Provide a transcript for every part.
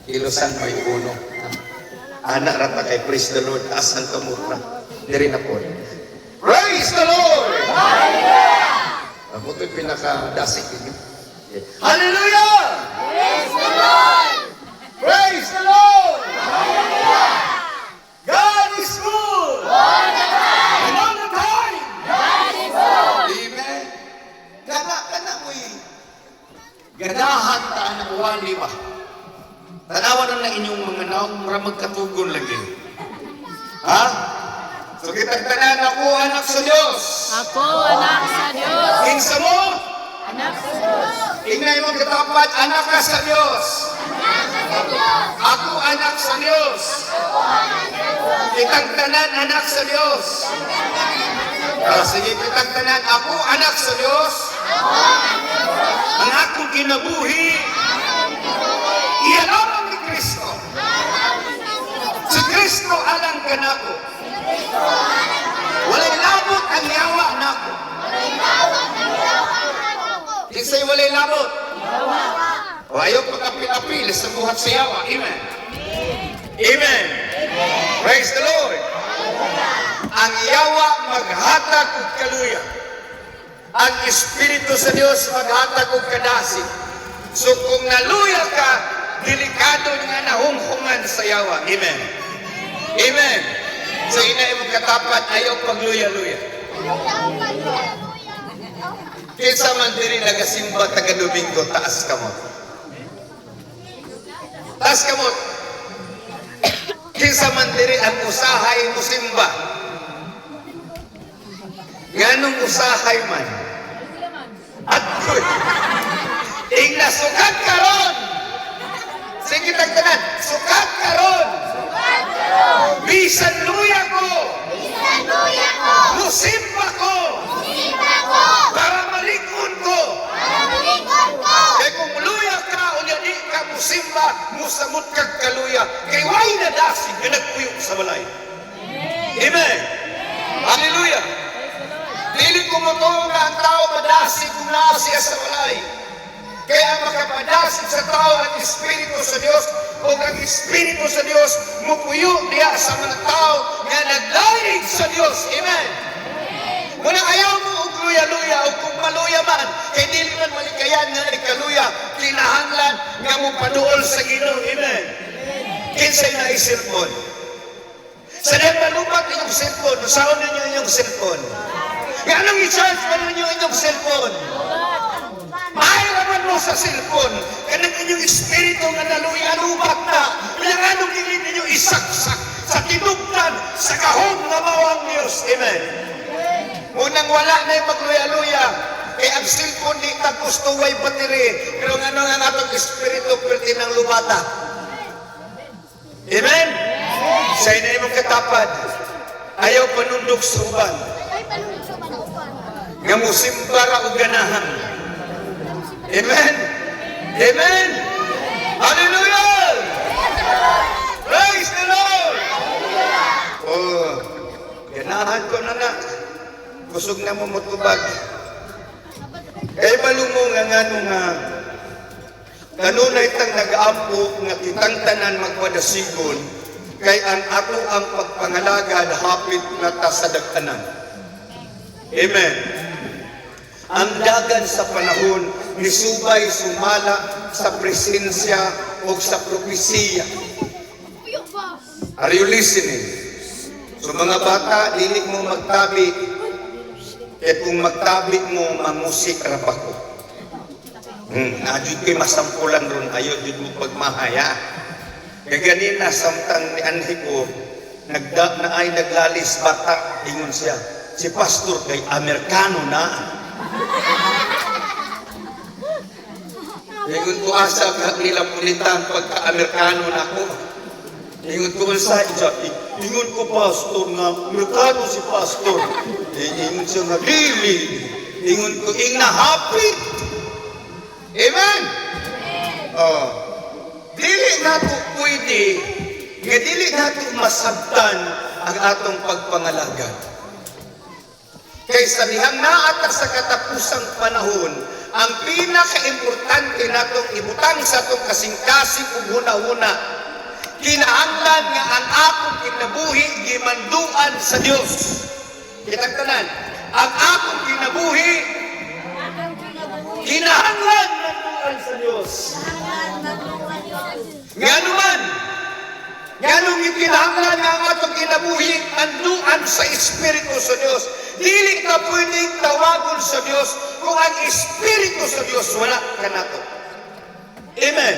Ilusan may puno. Anak rata kay praise the Lord. Taas ng kamura. Diri na po. Praise the Lord! Hallelujah! Ako ito'y pinaka-dasik ninyo. Hallelujah! Praise the Lord! Praise the Lord! Hallelujah! God is good! All the time! And all the time! God is good! Amen. Kana mo'y ganahan ta ng wali ba? Tanawan na inyong mga naong magkatugon lagi. Ha? So kitagtanan ako anak sa Diyos. Ako, anak sa Diyos! Kinsa mo? Anak sa Diyos! Tingnan mo katapat, anak ka sa Diyos. Anak sa Diyos! Ako anak sa Diyos. Kitagtanan anak sa Diyos. Sige, kitagtanan ako anak sa Diyos. Ang akong kinabuhi, iyan lamang ni Kristo. Si Kristo alang ka na ko. Walay labot ang yawa na ko. Kinsay walay labot? O ayaw pagkapil-apil sa buhat sa yawa. Amen. Amen. Praise the Lord. Ang yawa maghatag og kaluya. Ang Espiritu sa Dios maghatag og kadasig. So kung naluya ka, delikado nga nahunghungan sa yawa. Amen. Amen. So inay mo katapat, ayaw pagluya-luya. Kinsa man diri nagasimba taga Domingo, taas ka mo. Taas ka mo. Kinsa man diri ang usahay mo simba. Nganong usahay man? At tingna sukat karon. Sige tagtanan, sukat karon. Bisan luya ko. Musimba ko. Para malikon ko. Kaya kung luya ka o di ka musimba, musamot kag kaluya. Kay way na dasig na nagpuyok sa balay. Amen. Hallelujah. Dili ko mo nga ang tao madasig kung naa siya sa balay. Kaya makapadasig sa tao ang Espiritu sa Diyos o ang Espiritu sa Diyos mupuyo niya sa mga tao nga naglaig sa Diyos. Amen. Muna ayaw mo og luya-luya o kung maluya man, kay dili man malikayan nga ikaluya, kinahanglan nga mo paduol sa Ginoo. Amen. Kinsay na isilpon. Sa nagpalupat ninyong cellphone, usaon ninyo inyong cellphone. Nga anong i-charge pa ninyo inyong cellphone? Mahiraman mo sa cellphone, kanang inyong espiritu nga naluya-lubat na, kaya anong dili ninyo isaksak sa tinugtan, sa kahog na mawang Diyos. Amen. Munang wala na yung magluya-luya, kaya ang cellphone di tagustuway bateri, pero nga nga atong espiritu perti ng lubata. Amen? Sa inay mong katapad, ayaw panundok sa uban. Nga musimbara o ganahan. Amen? Amen? Hallelujah! Praise the Lord! Oh, ganahan ko na na. Kusog na mo mutubag. Kaya balungo nga nga kanunay tang nag-aampo nga kitang tanan magpadasigon kay ang ato ang pagpangalagad hapit na ta sa dagtanan. Amen. Ang dagan sa panahon ni subay sumala sa presensya o sa propesiya. Are you listening? So mga bata, dili mo magtabi. Kaya kung magtabi mo, mamusik rapa ko. Najud kayo masampulan ron, ayaw jud mo pagmahaya. Kaya ganina, samtang ni Anhi ko, na ay naglalis bata, ingon siya, si pastor kay Amerikano na. Ingon ko asa ka nila pulitan pagka-Amerikano na ako. Ingon ko sa isa, ingon ko pastor nga, Amerikano si pastor. Ingon siya nga, dili. Ingon ko, nahapit. Amen? Oh. Dili nato pwede, nga dili nato masabtan ang atong pagpangalaga. Kay sa dihang naata sa katapusang panahon, ang pinaka-importante natong ibutang sa itong kasing-kasing ug huna-huna, kinahanglan nga ang akong kinabuhi gimanduan sa Dios. Kitang tanan, ang akong kinabuhi kinahanglan manduan sa Dios. Ngano man, nganong ikinahanglan nga ang atong kinabuhi anduan sa Espiritu sa Dios. Dili ka pwedeng tawagon sa Dios kung ang Espiritu sa Dios wala ka nato. Amen.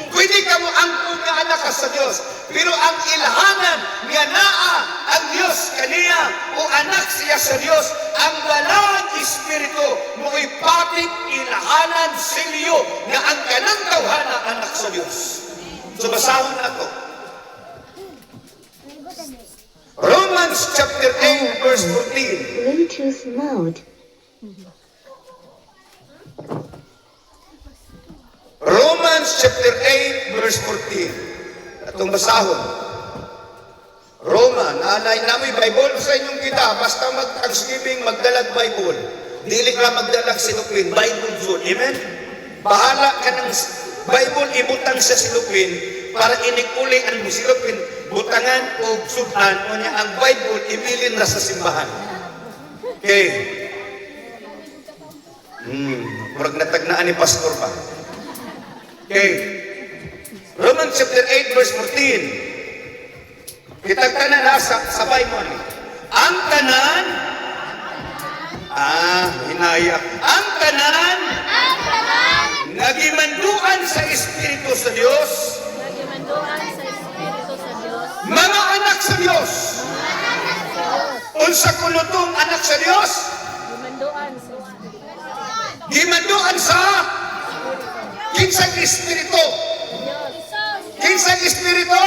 Pwede ka mo angkon nga anak ka sa Dios, pero ang ilhanan nga naa ang Dios kaniya o anak siya sa Dios, ang balang Espiritu mo ipatik ilhanan silyo nga ang kanang tawhana anak sa Dios. So basahon nato. Romans chapter 8 verse 14. Bluetooth mode. Romans chapter 8 verse 14. Atong basahon. Roman, anay namoy Bible sa inyong kita, basta mag-Thanksgiving, magdalag Bible. Dili ka magdalag silupin, Bible zone. Amen? Bahala ka ng Bible, ibutang sa silupin para inikuli ang silupin, butangan o sudan o niya ang Bible, ibilin na sa simbahan. Okay. Murag natagnaan ni pastor pa. Okay. Romans chapter 8 verse 14. Kitang tanan na sabay mo ni. Ang tanan, hinaya. Ang tanan, nagimanduan sa Espiritu sa Dios, Nagimanduan sa Espiritu sa Diyos. mga anak sa Dios. Unsa kunutong anak sa Dios? Gimanduan sa Espiritu. Gimanduan sa kinsang Espiritu. Kinsang Espiritu?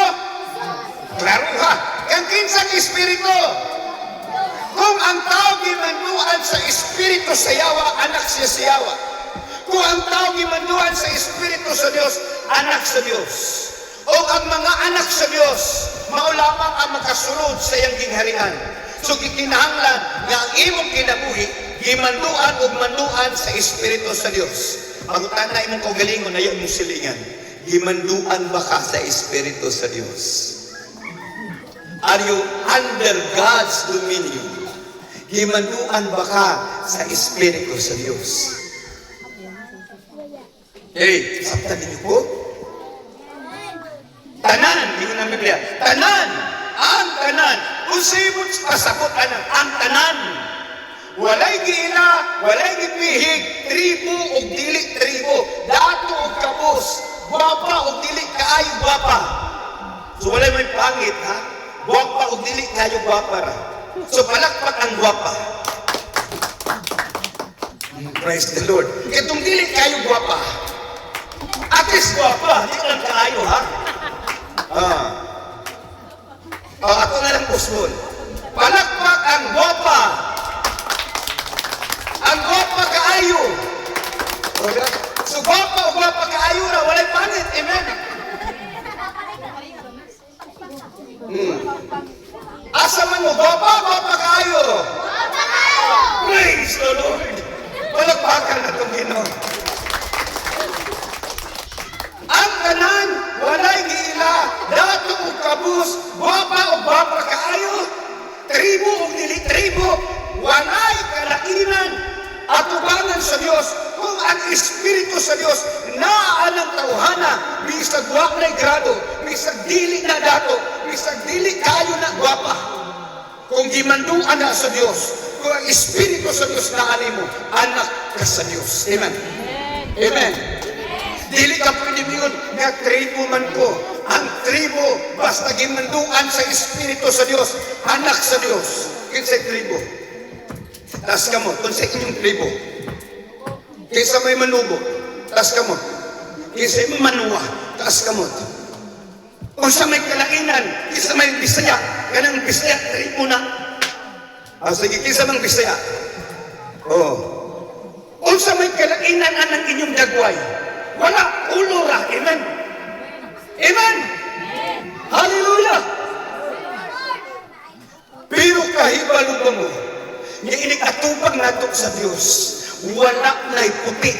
Klaro ha. Ang kinsang Espiritu. Kung ang tao gimanduan sa Espiritu sa Yawa, anak siya sa Yawa. Kung ang tao gimanduan sa Espiritu sa Dios, anak sa Dios. O ang mga anak sa Dios, mao lamang ang makasunod sa iyang gingharian. So gikinahanglan nga ang imong kinabuhi gimanduan ug manduan sa Espiritu sa Dios. Pangutan na imong kaugalingon na imong silingan. Gimanduan ba ka sa Espiritu sa Dios? Are you under God's dominion? Gimanduan ba ka sa Espiritu sa Dios? Hey, sabtan ninyo po? Tanan, yun ang Biblia. Tanan, ang tanan. Usibot pasakot ang tanan. Walay giila, walay gipihig, tribo o dili tribo, dato o kabos, gwapa o dili kaayo gwapa. So walay may pangit ha? Gwapa o dili kaayo gwapa ra. So palakpak ang gwapa. Praise the Lord. Itong dili kaayo gwapa. Atis gwapa, di lang kaayo ha? Ako nga lang pusmon. Palakpak ang gwapa. Ang gwapa kaayo. So gwapa o gwapa kaayo na, walay pangit. Amen? Asa man mo, gwapa kaayo. Praise the Lord. Palakpakan na itong Ginoo. Ang tanan, walay giila, dato o kabus, gwapa o gwapa kaayo, tribo o dili tribo, walay kalainan at ubangan sa Dios. Kung ang Espiritu sa Dios naalang tawhana, bisag walay grado, bisag dili na dato, bisag dili kayo na gwapa. Kung gimanduan na sa Dios, kung ang Espiritu sa Dios naani mo, anak ka sa Dios. Amen. Amen. Dili ka pwede yun, nga tribo man ko. Ang tribo, basta gimanduan sa Espiritu sa Dios, anak sa Dios. Kinsay tribo. Tas ka mo, kung sa inyong tribo. Kinsa may manubo, tas ka mo. Kinsa may manuwa, tas ka mo. Kung sa may kalainan, kinsa may Bisaya, kanang Bisaya, tribo na. Sige, kinsa mang Bisaya. Kung sa may kalainan, anang inyong dagway. Wala, ulo ra. Amen. Amen. Hallelujah. Pero kahibalo ba mo, nga inikatubang nato sa Dios, wala na'y puti,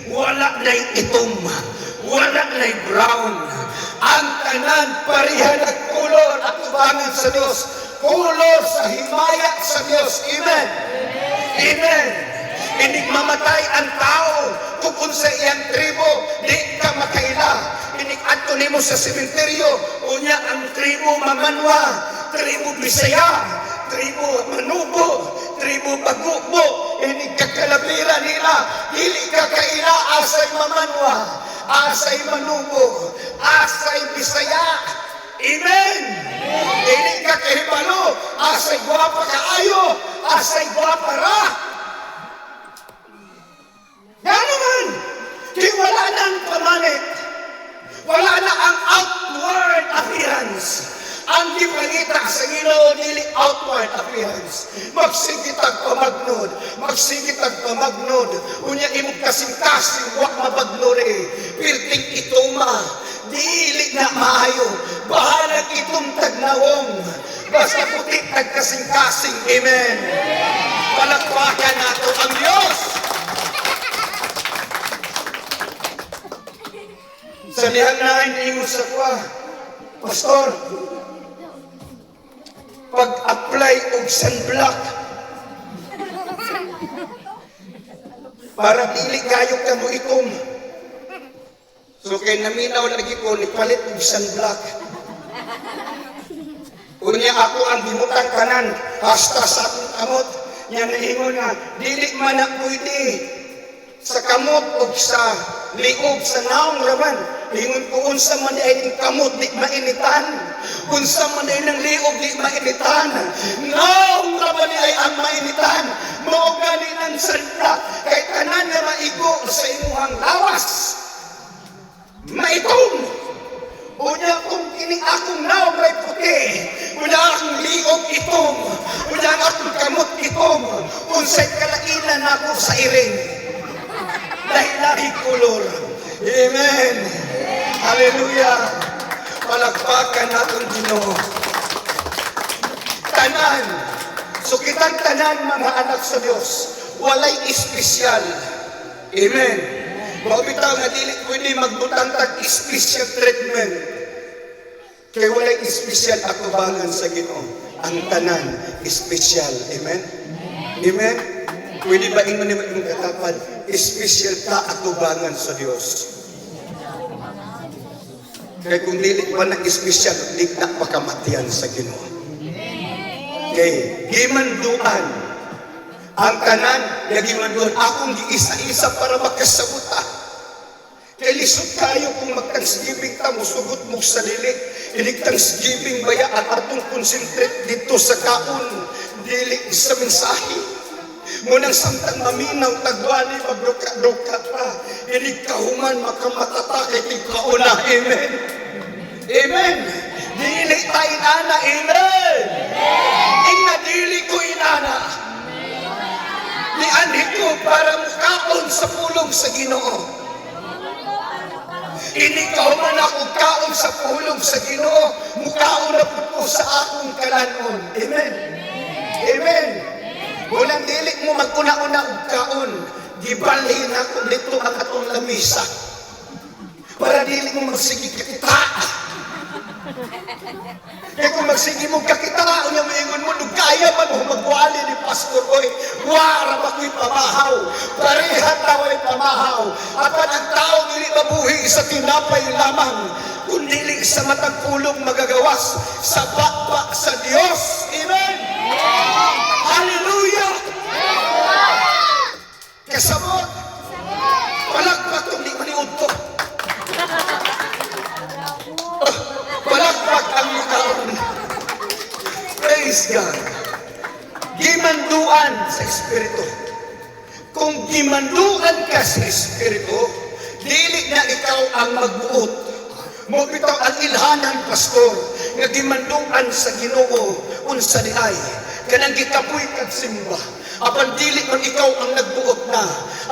wala na'y itom, wala na'y brown. Ang tanan pareha ng kulor at tubangan sa Dios. Kulor sa himaya sa Dios. Amen. Amen. Hindi mamatay ang tao kung sa iyang tribo, di ka makaila. Hindi ato nimo sa sementeryo, unya ang tribo Mamanwa, tribo Bisaya, tribo Manubo, tribo Bagubo, hindi kakalabira nila, dili ka kaila asay Mamanwa, asay Manubo, asay Bisaya. Amen. Hindi ka kahibalo, asay gwapa kaayo, asay gwapa ra. Yan naman. Di wala na ang pamanit. Wala na ang outward appearance. Ang gipangita sa Ginoo dili outward appearance. Magsigitag pamagnod, magsigitag pamagnod. Unya imong kasing-kasing wa mabagnore. Pilting ituma, dili na maayo. Bahalag itong tagnawong. Basta puti tag kasing-kasing. Amen. Palakpakan nato ang Diyos. Sa lihang na inyo sa kwa, Pastor, pag-apply og sunblock para dili kayo ka mo itom. So kay naminaw lagi ko nipalit og sunblock. Unya ako ang gimutang kanan hasta sa akong kamot. Nya naingon nga dili man na pwede sa kamot o sa liog sa naong raman. Ingon ko unsa man ay ning kamot di mainitan. Unsa man ay ng liog di mainitan. Naong raman ay ang mainitan. Mao gani ng santa kay tanan nga maigo sa imuhang lawas. Maitom. Unya kung kining akong naong ray puti, unya akong liog itom, unya akong kamot itom, unsay kalainan ako sa iring. Lahi-lahi kulor. Amen. Hallelujah. Palakpakan natin Ginoo. Tanan. So kitang tanan mga anak sa Diyos, walay espesyal. Amen. Mabitaw nga dili pwede magbutang tag special treatment. Kaya walay espesyal atubangan sa Ginoo. Ang tanan espesyal. Amen. Amen. Pwede ba ingon naman yung katapan, espesyal ka atubangan sa Diyos. Kaya kung dili pa na espesyal, di na pakamatian sa Ginoo. Okay, gimanduan. Ang tanan, gimanduan akong giisa-isa para makasabuta. Kaya lisod kayo kung mag-thanksgiving ta mo, sugot mo sa dili. Inig thanksgiving baya at atong concentrate dito sa kaon, dili sa mensahe. Munang samtang maminaw tagwali magduka-duka pa, inig kahuman makamatata kay kauna. Amen. Amen. Dili ta inana. Amen. Inna dili ko inana. Nianhi ko para mukaon sa pulong sa Ginoo. Inig kahuman ako kaon sa pulong sa Ginoo, mukaon na po sa akong kalanon. Amen. Amen. Walang dili mo maguna-una og kaon, gibalhin ako dito ang atong lamisa. Para dili mo magsigi kakita. Kaya kung magsigi mo kakita, unya maingon mo, kaya man mo magwali ni Pastor Boy, wara ba ko'y pamahaw, pareha tawa'y pamahaw, at ang tao dili mabuhi sa tinapay lamang, kung dili sa matang pulong magagawas, sa bakbak sa Diyos. Amen. Hallelujah! Kasabot! Palagpak itong di maniud ko. Palagpak ang mukhaon. Praise God. Gimanduan sa Espiritu. Kung gimanduan ka sa Espiritu, dili na ikaw ang magbuot. Mo bitaw ang ilhanan, Pastor, nga gimanduan sa Ginoo unsa diay. Kanang gikapoy kag simba. Apan dili man ikaw ang nagbuot na.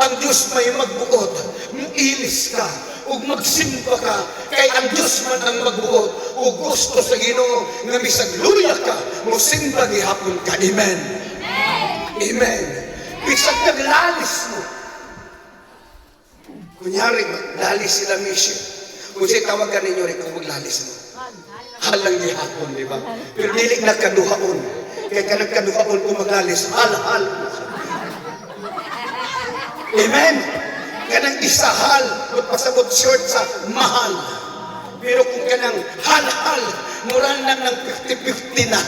Ang Diyos may magbuot. Muilis ka ug magsimba ka kay ang Diyos man ang magbuot ug gusto sa Ginoo nga bisag luya ka mosimba gihapon ka. Amen. Amen. Bisag naglalis mo. Kunyari, maglalis sila mission. Kung siya tawagan ninyo rin kung maglalis mo. Halang gihapon, di ba? Pero dili nagkaduhaon. Kaya ka nagkaduhaon kung maglalis, hal-hal. Amen? Kanang isahal, kung pasabot short sa mahal. Pero kung kanang hal-hal, mural na ng 50-50 na.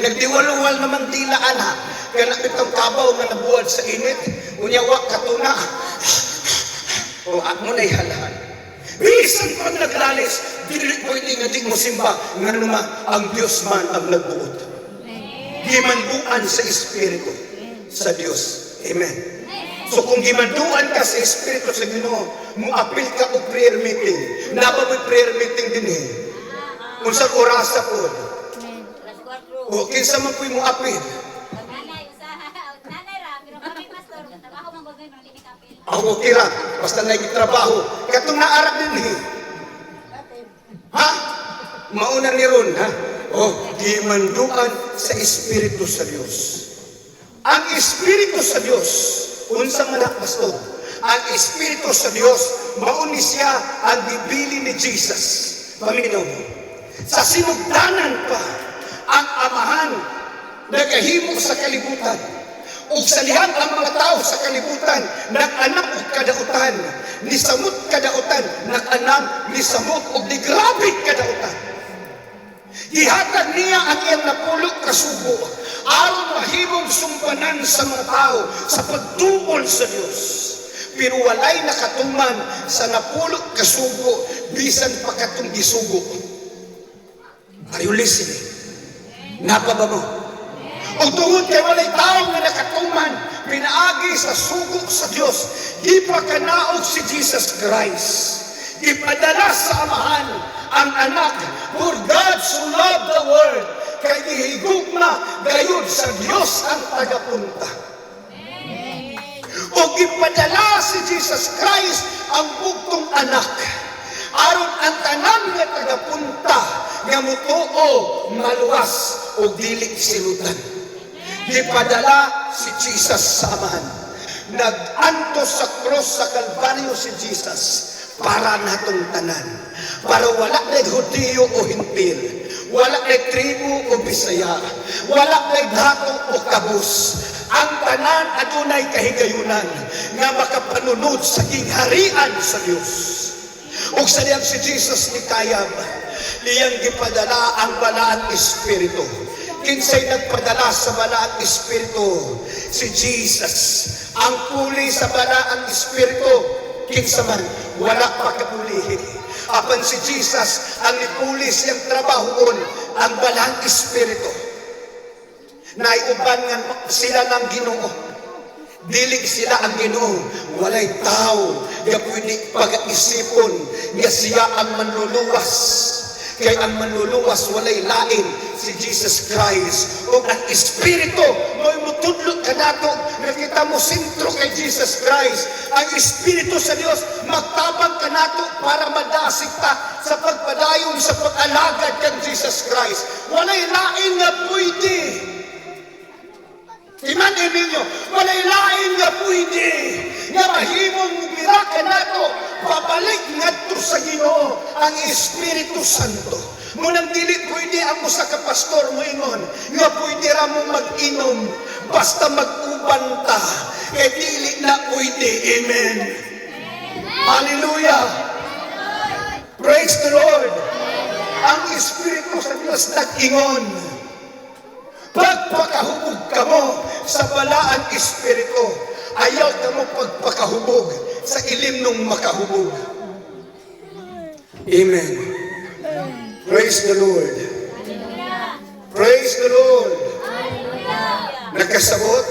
Nagdiwal-wal naman dilaan ha. Kaya itong kabaw na nabuhat sa init, unyawak katuna. O mo na'y hal-hal. Bisan pag naglalis, dili pwede nga di mo simba nga naman ang Diyos man ang nagbuot. Gimanduan sa Espiritu sa Diyos. Amen. So kung gimanduan ka sa Espiritu sa Ginoo, muapil ka o prayer meeting. Napa mo prayer meeting din eh. Kung sa orasa po. O kinsa man po'y muapil. Ako kira, basta nagtrabaho. Katong naarap din eh. Ha? Mauna ni Ron, ha? O, gimanduan sa Espiritu sa Diyos. Ang Espiritu sa Diyos, unsang manak, pastor, ang Espiritu sa Diyos, mauni siya ang bibili ni Jesus. Paminaw mo. Sa sinugdanan pa, ang amahan nagahimo sa kalibutan. Ug salihan ang mga tao sa kalibutan, nag-anak og kadautan, ni samot kadautan, nag-anak ni samot og di grabe kadautan. Gihatag niya ang iyang napulog kasugo, aron mahimong sumpanan sa mga tao sa pagtuon sa Dios. Pero walay nakatuman sa napulog kasugo, bisan pa katong gisugo. Are you listening? Napaba mo? O tungod kay walay tao nga nakatuman, pinaagi sa sugo sa Diyos, di pa kanaog si Jesus Christ. Ipadala sa amahan ang anak, for God so loved the world, kay ihigugma gayon sa Diyos ang tagapunta. O ipadala si Jesus Christ ang bugtong anak, aron ang tanan nga tagapunta nga mutuo maluwas o dili silutan. Gipadala si Jesus sa amahan. Nag-anto sa cross sa Kalbaryo si Jesus para natong tanan. Para wala na Hudiyo o Hintil, wala na tribu o Bisaya, wala na dato o kabus. Ang tanan adunay kahigayunan nga makapanunod sa gingharian sa Dios. Ug sa diyang si Jesus ni kayab, liyang gipadala ang balaan Espiritu. Kinsay nagpadala sa balaang Espiritu? Si Jesus. Ang puli sa balaang Espiritu, kinsa man, wala pa kapulihin. Apan si Jesus, ang ipuli siyang trabahoon, ang balaang Espiritu. Naiuban nga sila ng Ginoo. Dilig sila ang Ginoo. Walay tao nga pwede pag-isipon nga siya ang manluluwas. Kay ang manluluwas walay lain si Jesus Christ. O ang Espiritu mo'y mutudlot ka nato, nakita mo sentro kay Jesus Christ. Ang Espiritu sa Dios magtabang ka nato para madasig ta sa pagpadayon sa pag-alagad kang Jesus Christ. Walay lain nga pwede. Timan ninyo, walay lain nga pwede nga mahimong miraka nato, babalik ngadto sa Ginoo ang Espiritu Santo. Munang dili pwede ang usa ka pastor mo ingon nga pwede ra mo mag-inom basta mag-uban ta, kay dili na pwede. Amen. Hallelujah. Praise the Lord. Ang Espiritu sa Diyos nag-ingon, pagpakahubog ka mo sa balaan Espiritu, ayaw ka mo pagpakahubog sa ilim nung makahubog. Amen. Praise the Lord. Praise the Lord. Nagkasabot?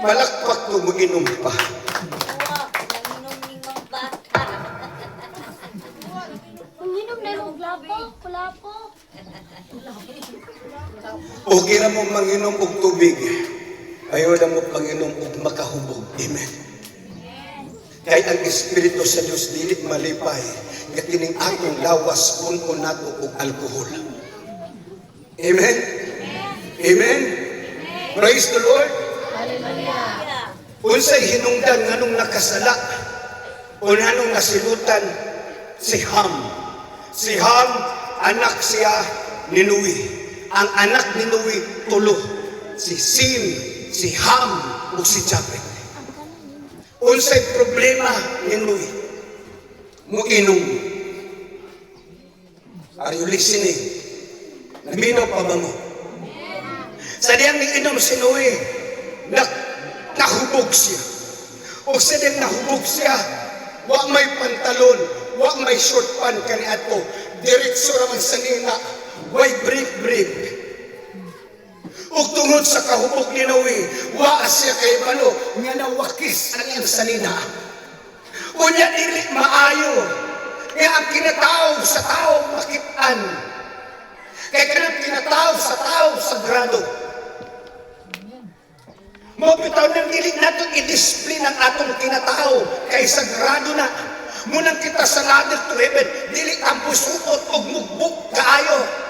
Palakpak ko mo inom pa. Uminom na yung lapo. Okay na mo manginom og tubig. Ayaw na mo panginom og makahubog. Amen. Kaya ang Espiritu sa Diyos dili malipay nga kining atong lawas puno nato og alkohol. Amen. Amen. Praise the Lord. Unsay hinungdan nganong nakasala o nganong nasilutan si Ham. Si Ham, anak siya ni Noe. Ang anak ni Noe, tulo. Si Sim, si Ham, o si Japet. Unsay problema ni Noe? Muinom. Are you listening? Naminaw pa ba mo? Sa diyang niinom si Noe, nahubog siya. O sa diyang nahubog siya, wa may pantalon, wa may short pan kaniadto, diretso raman sa nina, way brief. Ug tungod sa kahubog ni Noe, wa siya kay balo nga nawakis ang iyang salina. Unya dili maayo nga ang kinatao sa tao makitaan. Kay kanang kinatao sa tao sagrado. Mabitaw nang dili nato i-display ang atong kinatao kay sagrado na. Munang kita sa ladder to heaven, dili ang busukot o mugbuk kaayo.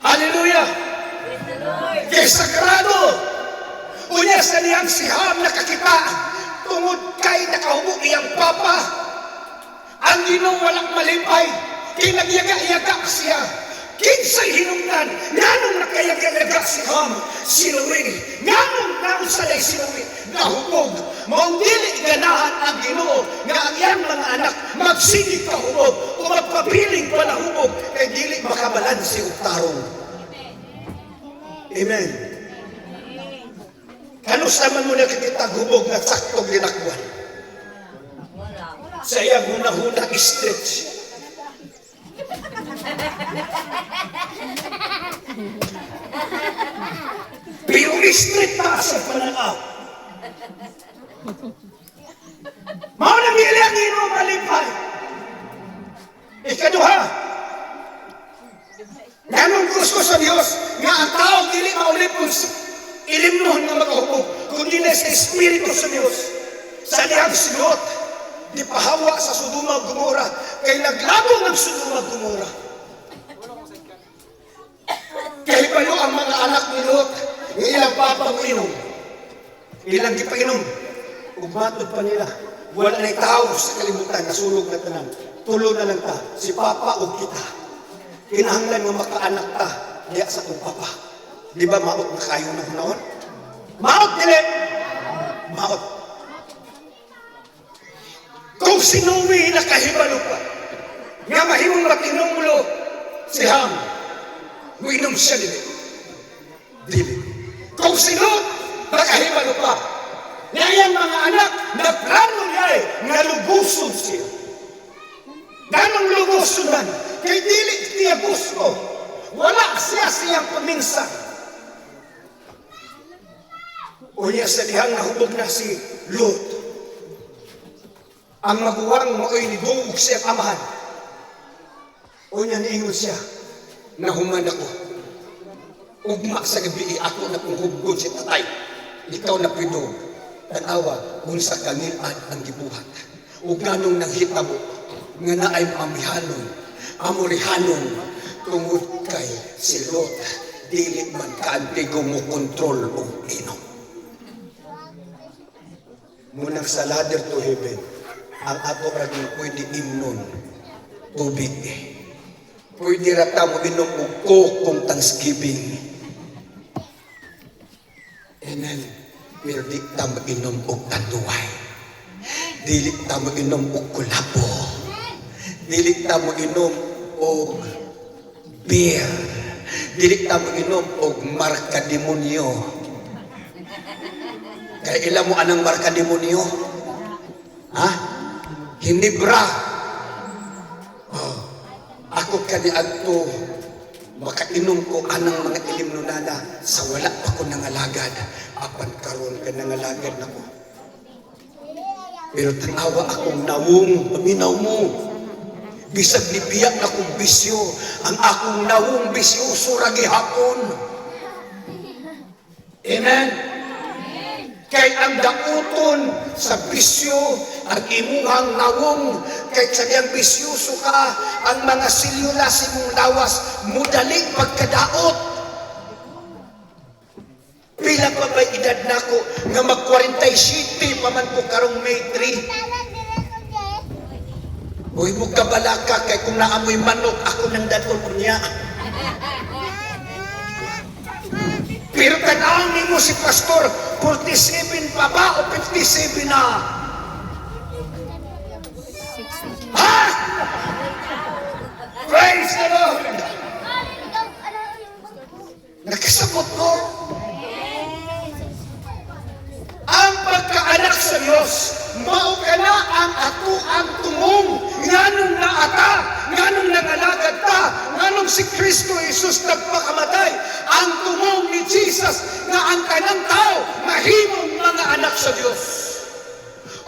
Hallelujah! Kay sagrado! Unya sa niyang si Ham nakakita, tungod kay nakahubog iyang papa. Ang Ginoo walang malipay, kinagyaga-yaga siya. Kinsay hinungdan, nganong nakayaga-yaga si Ham, si Noe. Nganong salay si Noe, nahubog. Mao dili ganahan ang Ginoo nga ang iyang mga anak magsigig kahubog o magpabiling palahubog kay dili makabalanse og tarong. Amen. Kanusta man mo nakikita hubog na saktong linakwan? Sa iyang huna-huna stretch. Pero straight pa sa pananaw. Mao na ang Ginoo malipay. Ikaduha. Ganong gusto sa Diyos nga ang tao dili maulipon ilimnon nga makahubog kundi na sa Espiritu sa Diyos. Sa diyang silot, di pahawa sa Sodoma ug Gomora kay naglabong ng Sodoma ug Gomora. Kay balo ang mga anak ni Lot nga ilang papa mo inom. Ilang gipainom. Ug matod pa nila. Wala na'y tao sa kalibutan, nasulog na tanan. Tulo na lang ta, si papa o kita. Kinahanglan nga makaanak ta, diya sa kong papa. Di ba maot na kayo na hunaon? Maot dili! Maot. Kung si Noe nakahibalo pa, nga mahimong matinumulo si Ham, muinom siya dili. Dili. Kung si Lot nakahibalo pa, ngayon mga anak, nagplano niya nga lubuson siya. Ganong lubuson man, kay dili niya gusto. Wala siya siyang paminsan. Unya sa dihang nahubog na si Lot. Ang maguwang mo ay nidungog siya amahan. Unya niingon siya, nahuman ako. Ugma sa gabi, ako na kung hubgon si tatay. Ikaw na pinong. Tanawa, kung sa kangilan ang gibuhat. Ug ganong nanghitabo, nga naay mamihanon, amurihanon, tungod kay si Lot, dili man kaantigo mo kontrol o inom. Munang sa ladder to heaven, ang ato raging pwede imnon, tubig. Pwede rata mo inom og kung Thanksgiving. Amen. Pero di ta mo inom og tanduay. Dili ta mo inom og kulabo. Dili ta mo inom og beer. Dili ta mo inom og marka demonyo. Kaya ilan mo anang marka demonyo? Ha? Hinibra. Oh. Ako kaniadto makainom ko anang mga ilimnunana sa wala pa ko nangalagad. Apan karon ka nangalagad na ko. Pero tanawa akong nawong, paminaw mo. Bisag nibiyak na kong bisyo, ang akong nawong bisyoso ragi hapon. Amen? Kay ang dauton sa bisyo, ang imuhang nawong, kay sa diyang bisyoso ka, ang mga silyula simong lawas, mudaling pagkadaot. Pila pa ba edad nako nga mag 47 pa man ko karong May 3. Uy mo kabalaka kay kung naamoy manok ako nang dadon niya. Pero tanawin nimo si pastor 47 pa ba o 57 na? Ha? Praise the Lord! Nakasabot ko. Ang pagkaanak sa Diyos, mao ka na ang ato ang tumong, nganong naata, nganong nangalagad ta, nganong si Kristo Jesus nagpakamatay, ang tumong ni Jesus na ang kanang tao, mahimong mga anak sa Diyos.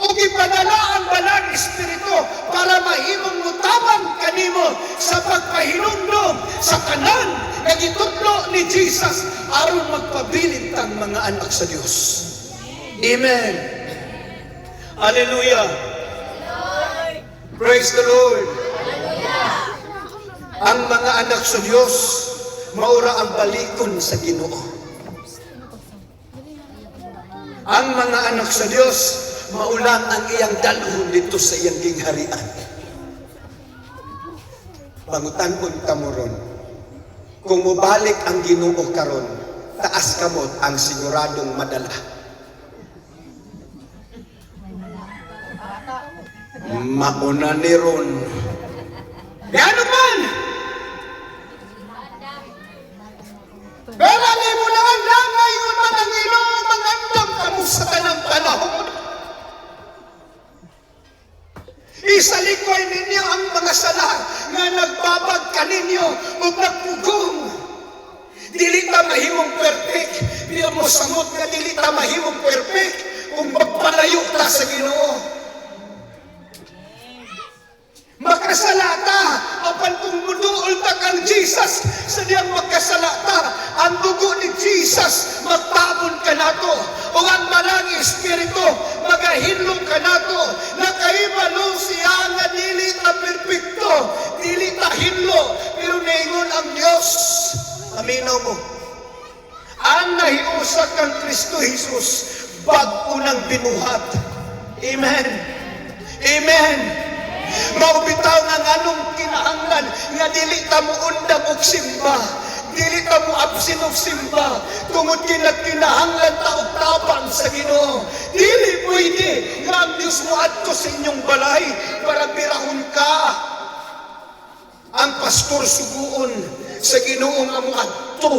O gipadala ang balang Espiritu para mahimong mutabang kanimo sa pagpahinumdum sa kanan na gitudlo ni Jesus aron magpabilin tang mga anak sa Diyos. Amen. Hallelujah. Praise the Lord. Ang mga anak sa Diyos maura ang balikon sa Ginoo. Ang mga anak sa Diyos maulang ang iyang dalhon dito sa iyang gingharian. Pangutan-on kamo ron. Kung mubalik ang Ginoo karon, taas kamot ang siguradong madala. Mauna ni ron. Yan man! Pero ni mo lang ang langay kung ang Ginoo magandang kamo sa tanang panahon. Isalikoy ninyo ang mga sala nga nagbabag kaninyo o nagpugong. Dili ta mahimong perfect. Pero mo samot nga dili ta mahimong perfect kung magpalayo ta sa Ginoo. Makasalata apan kung muduol ta kang Jesus sa diyang makasalata ang dugo ni Jesus magtabon ka nato o ang malang Espiritu magahinlong ka nato nakaibalo siya nga dili ta perfecto dili ta hinlo pero naingon ang Dios aminaw mo ang nahiusa kang Kristo Jesus bag-o nang binuhat. Amen. Amen. Maubitaw ng anong kinahanglan nga dili ta mo undang og simba, dili ta mo absin og simba, tungod kinahanglan ta og tabang sa Ginoo. Dili pwede nga ang Dios mo adto sa inyong balay para birahon ka. Ang pastor suguon sa Ginoo nga mo adto.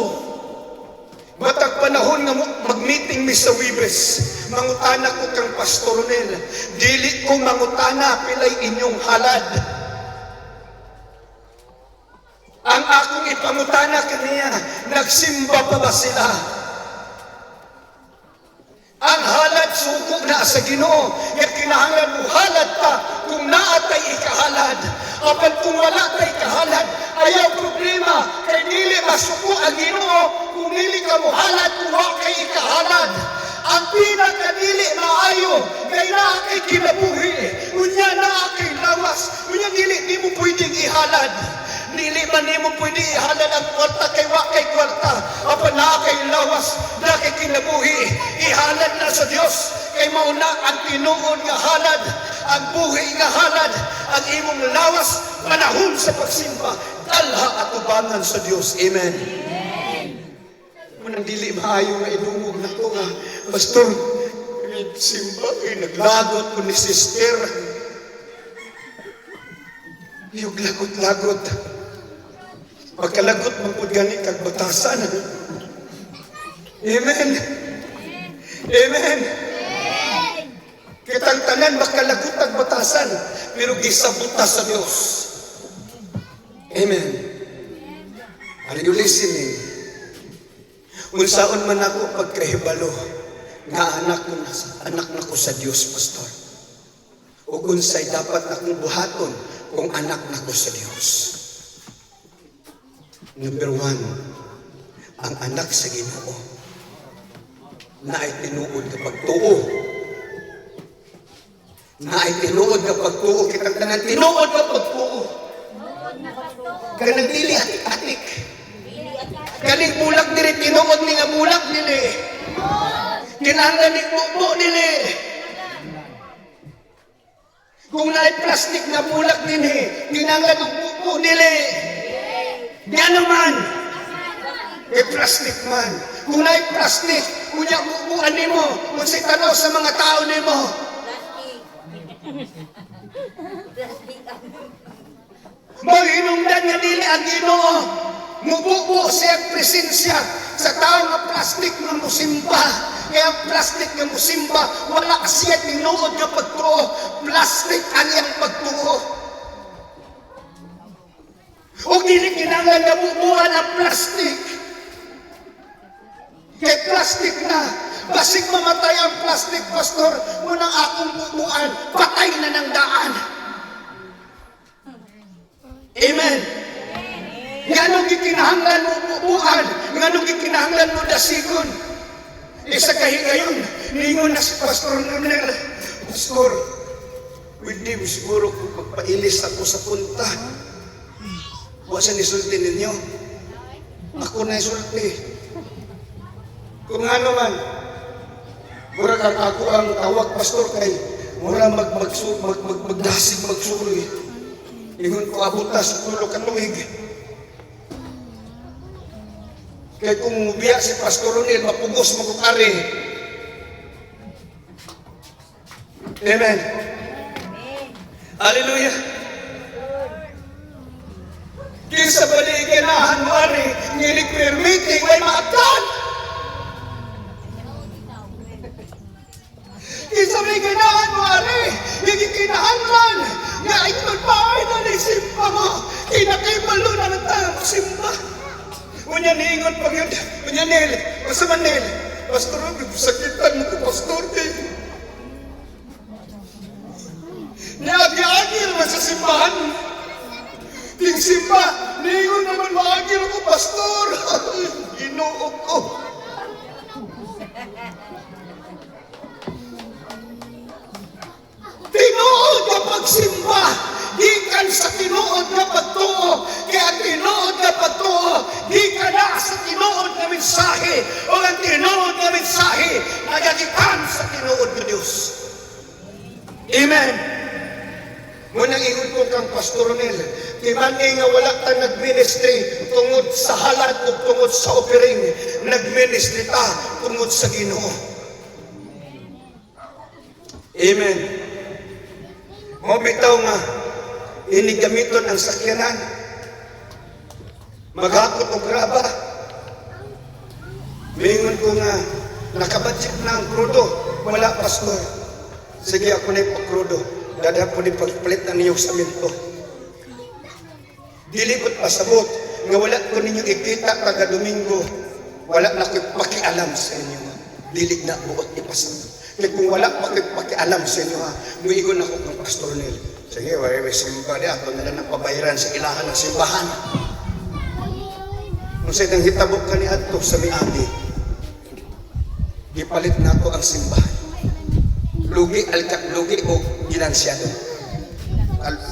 Matag panahon nga mag-meeting mi sa Wibes, mangutana ko kang pastoronel, dili ko mangutana pilay inyong halad. Ang akong ipangutana kaniya, nagsimba pa ba sila? Ang halad sugo na sa Ginoo, nga kinahanglan mo halad ta kung naatay ikahalad. Apan kung wala tay kahalad, ayaw problema, kay dili masuko ang Ginoo kung dili ka mo halad kung wala kay ikahalad. Ang pinakadili maayo, kay naa kay kinabuhi, unya naa kay lawas, unya dili di mo pwedeng ihalad. Dili man di mo pwede ihalad ang kwarta kay wa kay kwarta, apan naa kay lawas, naa kay kinabuhi, ihalad na sa Dios. Kay mauna ang tinuod nga halad, ang buhi nga halad, ang imong lawas, panahon sa pagsimba, dalha at ubangan sa Dios. Amen. Munang dili maayo nga idungog na to nga, Pastor, simba kay naglagot ko ni sister. Yung lagot-lagot. Pagkalagot mangkod gani kag batasan. Amen. Amen. Kitang tanan makalagot ang batasan, pero gisabuta sa Dios. Amen. Are you listening? Unsaon man ako pagkahibalo nga anak na ko sa Dios, Pastor. O unsay dapat akong buhaton kung anak na ko sa Dios. Number 1, ang anak sa Ginoo na ay tinuod kapag tuo. Na ay tinuod kapag tuo. Kitang tanan, tinuod kapag tuo. Kanang dili atik-atik. Kaning bulak diri, tinuod ni nga bulak dili. Kinahanglan ni bubo nili. Kung naay plastic na bulak din kinahanglan ng bubo nili. Diyan naman. Plastic man. Kung naay plastic, kunya bubuan nimo, kung si tanaw sa mga tao nimo. Maghinungdan nga dili ang Ginoo. Mububo siya presensya sa tao nga plastic nga musimba. Kaya ang plastic nga musimba, wala siya tinuod nga pagtuo. Plastic ang iyang pagtuo. O dili kinahanglan nga bubuan ang plastic. Kaya plastic na. Basig mamatay ang plastic, pastor. Munang akong bubuan, patay na ng daan. Amen. Nganong gikinahanglan mo bubuan, nganong gikinahanglan mo dasigon. Isa kahigayon, ningon na si Pastor Nonel, Pastor, pwede mo siguro kung magpailis ako sa punta. Huwag siya nisulti ninyo. Ako na isulti. Kung ano man, mura kang ako ang tawag, Pastor, kay mura magdasig, magsuloy. Ingon ko abutas, tulog ka tuwig. Kaya kung biya si Pastor Ronel, mapugos magkukari. Amen. Hallelujah. Kinsa ba di ganahan mo ari, nginig-permitting, may maatan. Kinsa ba di ganahan mo ari, ngigikinahanglan, nga ikon pa ay nalisimpa mo, kinakibalo na ng tayo simba. Unya niingon pag yun, unya Nel, basta man Nel, Pastor, sakitan mo ko, Pastor, niagi-agi naman sa simbahan. Ting simba, niingon naman maagi ako, Pastor. Ginoo ko. Tinuod ka pagsimba, gikan sa tinuod na pagtuo, kaya tinuod na pagtuo, gikan na sa tinuod na mensahe, o ang tinuod na mensahe, nagagikan sa tinuod na Diyos. Amen. Munang ingon ko kang Pastor Nel, timani nga wala ta nag-ministry tungod sa halad o tungod sa offering, nag-ministry ta tungod sa Ginoo. Amen. Mo bitaw nga inigamiton ang sakyanan, maghakot og graba. Mingon ko nga nakabudget na ang krudo, wala Pastor. Sige ako na ipakrudo, dadaan ko na pagpalit na ninyo sa minto. Dilibot pasabot nga wala ko ninyo ikita kada Domingo, wala na ko pakialam sa inyo. Dilig na buot ipasabot. Kaya kung wala pakialam sa inyo muigon ako ng Pastor Nel. Sige, may simba di ako na lang pabayaran sa ilahan ng simbahan. Kung sa itang hitabok ka ni Adto sa miagi, ipalit na ako ang simbahan. Lugi o ginansyado.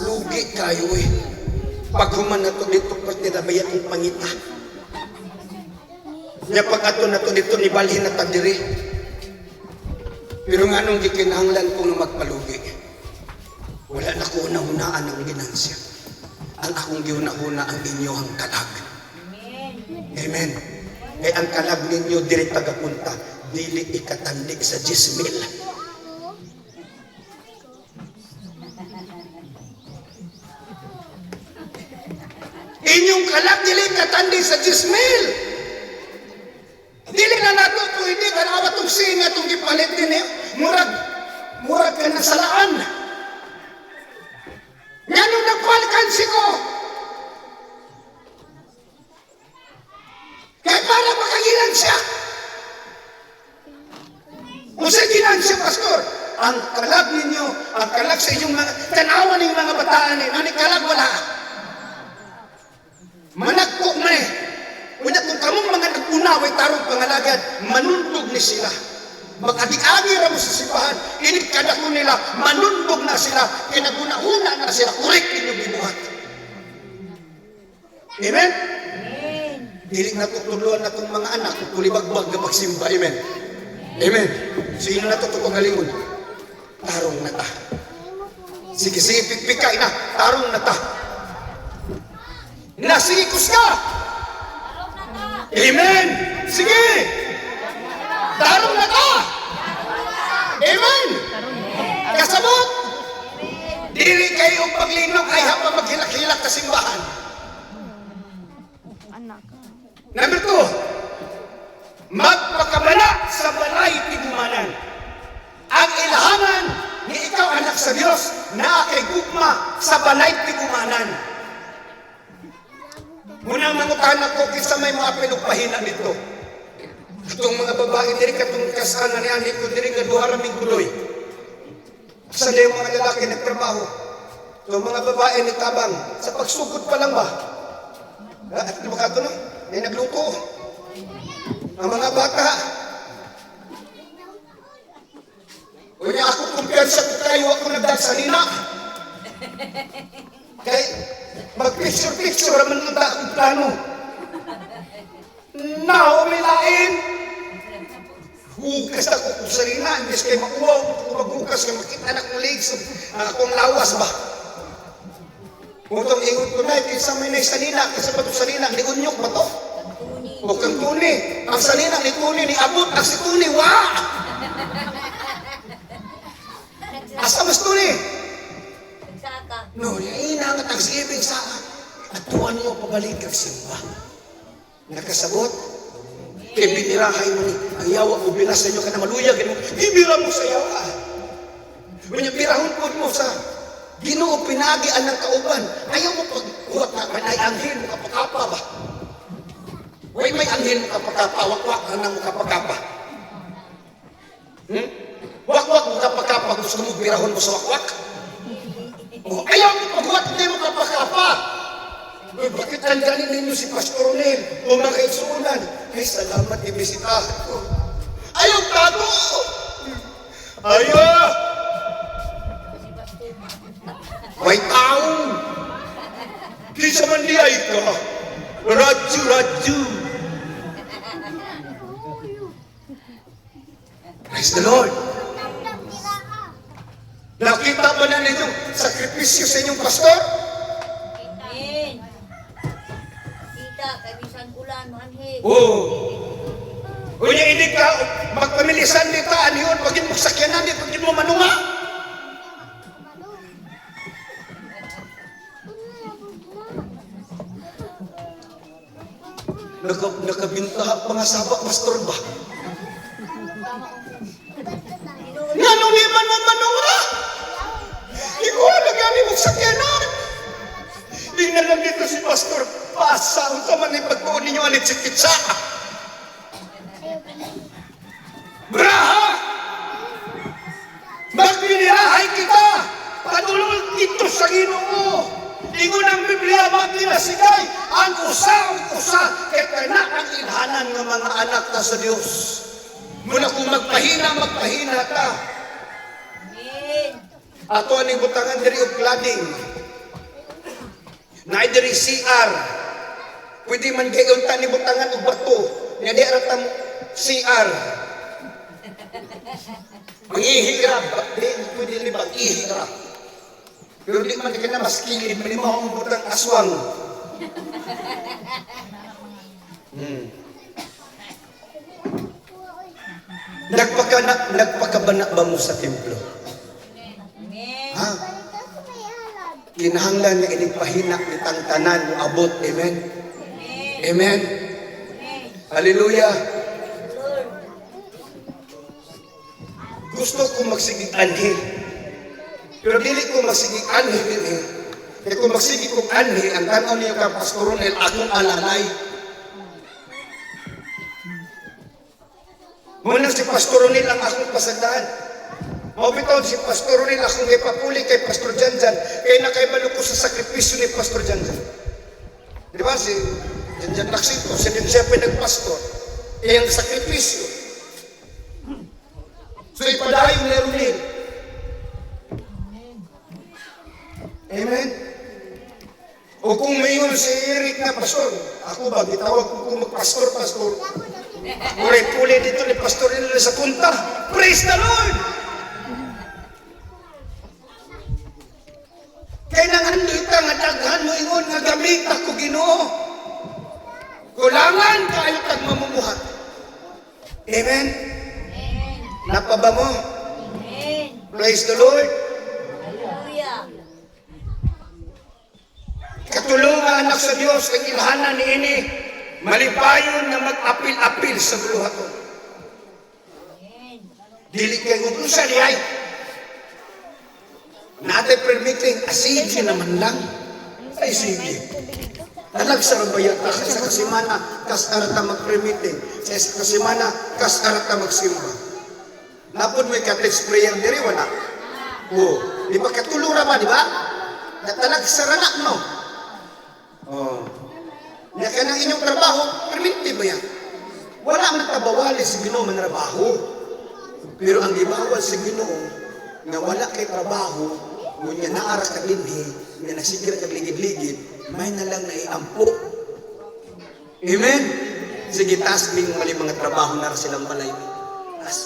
Lugi kayo Pag human na ito dito, pati nabayan ang pangita. Kaya pag ato na ito dito, nibalhin na tagdiri. Pero nga nung gikinahanglan ko na magpalugi, wala na ko una-hunaan ng ginansya. Ang akong giuna-una ang inyong kalag. Amen. Eh ang kalag ninyo dili tagapunta, dili ikatandig sa 10,000. Inyong kalag dili ikatandig sa 10,000. Dili na nato pwede ka na awat singa itong gipalit din murag ka na salaan. Yan yung nagpalkansi ko. Kaya para makaginansya. Kung sa ginansya, Pastor, ang kalag ninyo, ang kalag sa inyong mga, tanawan ng mga bataan ang kalag wala. Managpo man Una kung kamong mga nag-unaway tarong pangalagad, manundog ni sila. Mag-agi-agi ra mo sa simbahan, init kada ko nila, manundog na sila, kinaguna-una na sila, correct inyong gibuhat. Amen? Dili na tutuluan na itong mga anak, kung kulibagbag na magsimba. Amen? Amen. Sino na ito galingon? Tarong na ta. Sige, pikpikay na. Tarong na ta. Nasikos ka. Amen. Sige. Tarong na ta. Amen. Kasabot. Dili kayo paglinog ay habang maghilak-hilak sa simbahan. Number 2, magpakabala sa balay tigumanan. Ang ilahanan ni ikaw anak sa Diyos na kay gugma sa balay tigumanan. Munang mangutahan ako kisa may mga pinugpahinan nito. Itong mga babae diri katong kasanan ni ani ko diri nga duha raming guloy. Sa diyo mga lalaki nagtrabaho. Itong mga babae ni tabang sa pagsugod pa lang ba? At di ba ka no? May nagluto. Ang mga bata. Kunya ako kumpiyansa ko kayo ako nagdagsanina. Kaya mag-picture naman ng akong plano. Now, may lain. Hugas na ko kung sarina. Imbis kayo makuwaw. Kung maghugas kayo makita na kong legs. Akong lawas ba? Kung itong ingon ko na, kaysa may naisanina. Kaysa ba itong sanina, ni unyok ba ito? O kang tuni. Ang sanina ni tuni, ni abot. Ang si tuni, wah! Asa mas tuni? No, ina nga Thanksgiving sa at tuwan mo pabalik kag simba. Nakasabot? Kaya binirahay mo ni ang yawa o bilas sa inyo ka na maluyag. Ibira mo sa yawa. Birahon po mo sa Ginoo pinagian ng kauban. Ayaw mo pagkuhat na may anghel mo kapakapa ba? Way may anghel mo kapakapa. Wakwak na nang mo kapakapa. Wakwak mo kapakapa. Gusto mo birahon mo sa wakwak? Ayaw mo pagkuhat na mo kapakapa. Bakit tanggalin ninyo si Pastor Ronel o mga kaigsuunan? Ay, salamat ibisitahan ko. Ayaw tago! Ayaw! May taong! Kisa man di ay ka. Radyo. Praise the Lord! Nakita ba na ninyong sakripisyo sa inyong pastor? Oo. Kung yung hindi ka, magpamilisan dito, ano yun, pagin mo sakyanan dito, pagin mo manunga. Nakabinta pa nga sabak, pastor ba? Nanong di man mo manunga? Ikaw, nagani mo sakyanan. Tingnan lang dito si Pastor Pasa. Ang sama na ipagpuon ninyo anit sa kitsa. Braha! Magbinirahay kita! Padulong ito sa Ginoo! Ingon ang Biblia, magdinasigay ang usa kay kana ang ilhanan ng mga anak ta sa Dios. Muna kung magpahina ta. Ato aning butangan diri og cladding. Na diri CR. Pwede man gayon ta ni butangan og bato. Nya di ara ta CR. Manghihirap, di pwede ni maghihirap. Pero di man ka na mas kilid, man mo ang butang aswang. Nagpakabana ba mo sa templo? Ha? Kinahanglan nga inigpahinak itang tanan mo abot. Amen? Amen? Hallelujah! Gusto ko magsigig anhi. Pero dili ko magsigig anhi din eh. Kaya kung magsigig kong anhi, ang tanaw niyo kang Pastor Ronel, akong alalay. Muna si Pastor Ronel ang akong pasagdaan. Mabitaw si Pastor Ronel akong ipapuli kay Pastor Janjan. Kaya nakaibalok ko sa sakripisyo ni Pastor Janjan. Di ba si Janjan Naksito, siya din siya pinagpastor. Kaya ang sakripisyo. So ipadayo ni Ronel. Amen? O kung mayon si Eric na pastor, ako ba, gitawag ko kung magpastor, Puli dito ni Pastor nila sa punta. Praise the Lord! Kaya nangandoy ka nga daghan mo ingon nga gamit ako Ginoo. Kulangan kayo kag mamumuhat. Amen? Napaba mo? Praise the Lord! Katulungan anak sa Diyos ang ilhanan ni ini. Malipayon na mag-apil-apil sa buluhaton. Dili kayo kung sa liyay. Natin permitting asidyo naman lang. Ay sige. Nalagsarang bayan ka sa kasimana, kas arata mag-permitting. Sa kasimana, kas arata magsimba. Napod mo'y cottage prayer diri, wala. Oo. Di ba katulura ba, di ba? Natalagsaranak, no? Oo. Nga ka ng inyong trabaho, permitting ba yan? Wala ang natabawali sa Ginoo man trabaho. Pero ang ibawal sa Ginoo, nga wala kay trabaho, ngunya naara ka dinhi, nga nasigira kag ligid-ligid, may na lang naiampo. Amen? Sige, taas bing mali mga trabaho na silang balay. Taas.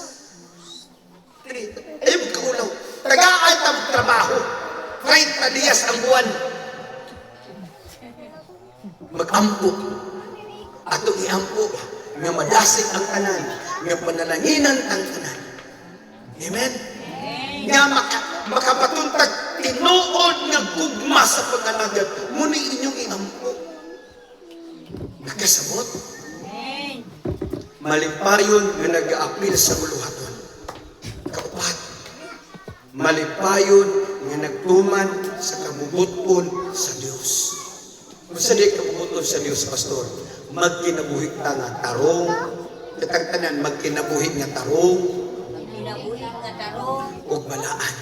Ayun ka ulaw. Tagaan ta trabaho. 30 dias ang buwan. Mag-ampo. Atong iampo. Nga madasig ang tanan. Nga panalanginan ang tanan. Amen? Nga makapatuntag tinuod nga gugma sa pagkanagat. Muna inyong iampo. Nakasabot. Malipayon nga nag-aapil sa buluhaton. Kaupat. Malipayon nga nagtuman sa kamubuton sa Diyos. Kung sa di kamubuton sa Diyos, Pastor, magkinabuhit ta nga tarong, katagtanan magkinabuhit nga tarong, ug balaan.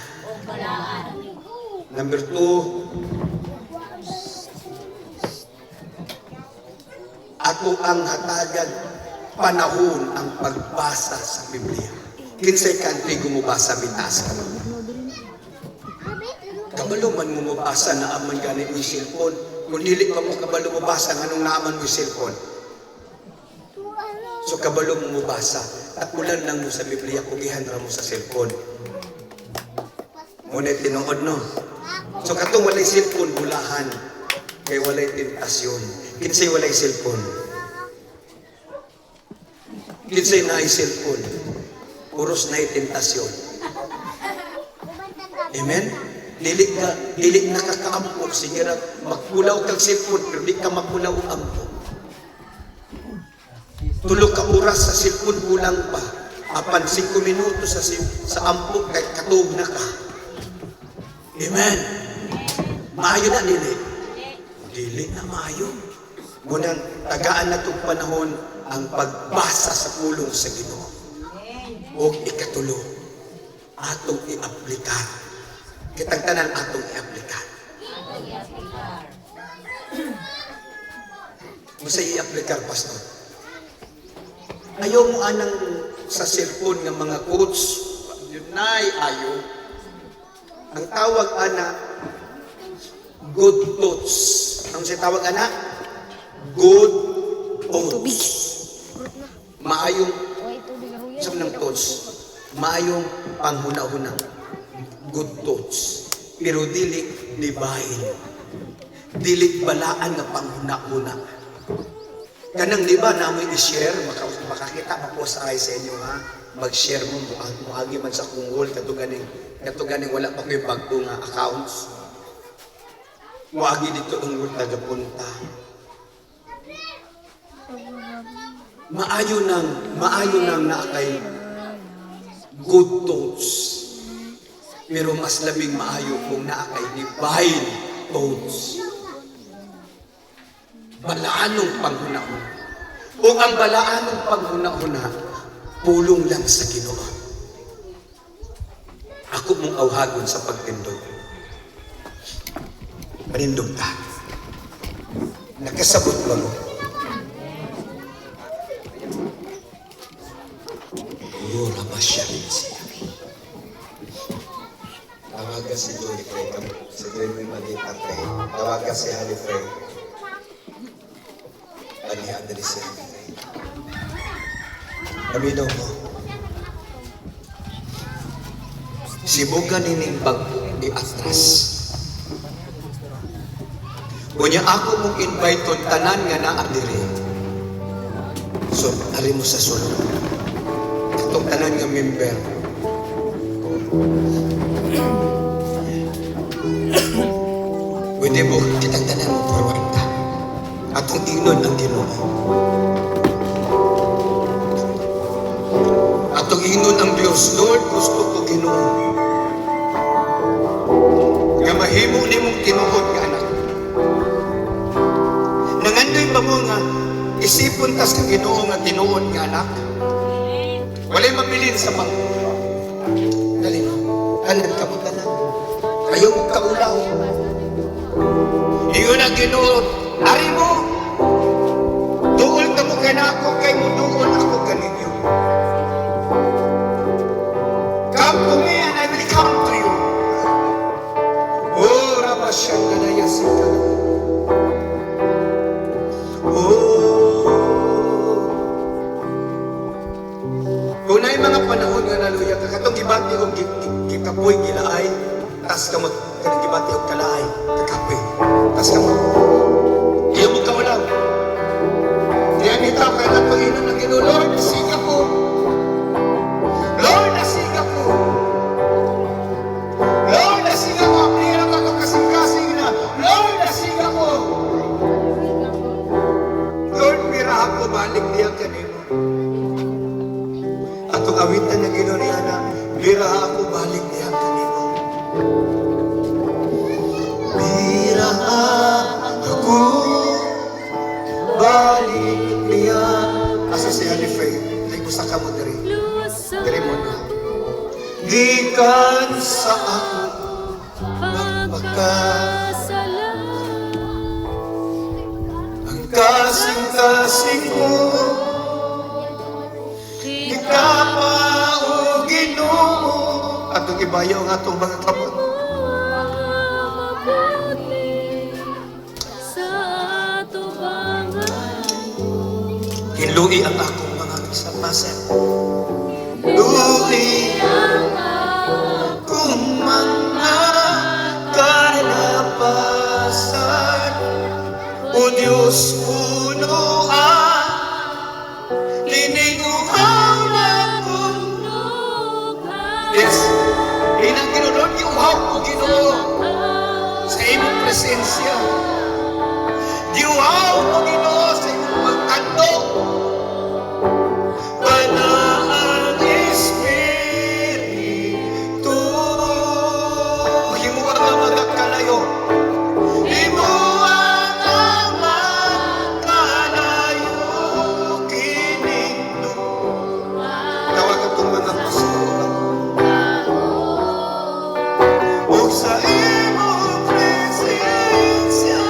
Number 2, ato ang hatagan panahon ang pagbasa sa Biblia. Kinsay country gumubasa bitas ka mo? Kabalo man mumubasa na aman gani yung cellphone. Kung dili pa mo kabalo mubasa, anong naaman mo yung cellphone? So kabalo mo mubasa. At ulan lang mo sa Biblia, kugihan ra mo sa cellphone. Ngunit tinuod, no? So katong walay cellphone, bulahan. Kay walay tentasyon. Kinsay walay cellphone? Kinsay na ay cellphone? Puros na ay tentasyon. Amen? Dili nakakaampo. Sige ra, magpulaw kang cellphone, pero di ka magpulaw ang ampo. Tulog ka oras sa cellphone, kulang pa. Apan 5 minutos sa ampo, kay katog na ka. Amen? Maayo na dili. Dili na maayo. Ngunang tagaan na itong panahon ang pagbasa sa pulong sa Ginoo. O ikatulo, atong i-aplikan. Kitang tanan atong i-aplikan. Masa i-aplikan, Pastor? Ayaw mo anang sa cellphone ng mga quotes, yun na'y ayaw. Ang tawag ana, good thoughts. Ang siya tawag ana? Good thoughts. Maayong, sa ng thoughts, maayong panghuna-huna. Good thoughts. Pero dili divine. Dili balaan na panghuna-huna. Kanang di ba namoy i-share, makakita pa po sa inyo ha, mag-share mo, muagi man sa kungol, katuganing wala pa kayo bago nga accounts. Muagi dito ang tagapunta. Maayo nang na kay good thoughts. Pero mas labing maayo kung na kay divine thoughts. Balaanong panghuna-huna. O ang balaanong panghuna-huna, pulong lang sa Ginoo. Ako mong awhagon sa pagtindog. Panindog ka. Nakasabot ba mo? Mura ba siya siya? Tawagan si Joy Frey. Si Joy may malita kay. Tawagan si Hali Frey. Panihan dari siya. Paminaw ko. Sibugan nining bag di atras. Kunya ako mong invite on tanan nga naa diri. So, ari mo sa sulod. Katong tanan nga member. Pwede mo kitang tanan mo forward ka. Atong inon ang Ginoo. Atong inon ang Dios. Lord, gusto ko Ginoo. Nga mahimo nimong tinuod nga anak. Nangandoy ba mo nga isipon tas ka Ginoo nga tinuod nga anak? Walay mabilin sa mga. Dali, alam ka mo tanan. Ayaw mo kaulaw. Iyon ang Ginoo. Ari mo. Duol ka mo ka na ako kay mo duol ako kaninyo. Come to me and I will come to you. Oh, Rabasyan na nayasin ka. Kung na yung mga panahon nga naluya ka, katong gibati o kikapoy gilaay, tas ka mo, kanang gibati o kalaay, kakapoy, tas ka mo. Iyon mo kaulaw. Kaya nita, kaya na Panginoon ng Ginoo, Lord, nasiga ko. Lord, nasiga ko. Lord, nasiga ko. Pira ka ko kasing-kasing na. Lord, nasiga ko. Lord, pira ako, balik diyan kanino. Atong awitan ng Ginoo niya na, bira ako, balik diyan kanino. Bira ako, balik diyan. Asa si Holy Faith, ay gusto ka mo diri. Diri mo na. Gikan sa ako, magpakasalan. Ang kasing-kasing ko, ikapa o Ginoo. Atong ibayaw nga itong mga kamot. Hinlui ang akong mga kasapasan. Lui ang akong mga kalapasan. O Diyos, punuan, lininguhaw na kong lugar. Yes, inang Ginoo, giuhaw mo Ginoo sa imong presensya. Giuhaw mo Ginoo sa imong pagkandog. Banal Espiritu, himuwa nga magkalayo. Himuwa nga magkalayo kining tawag itong mga pastor. O sa imong presensya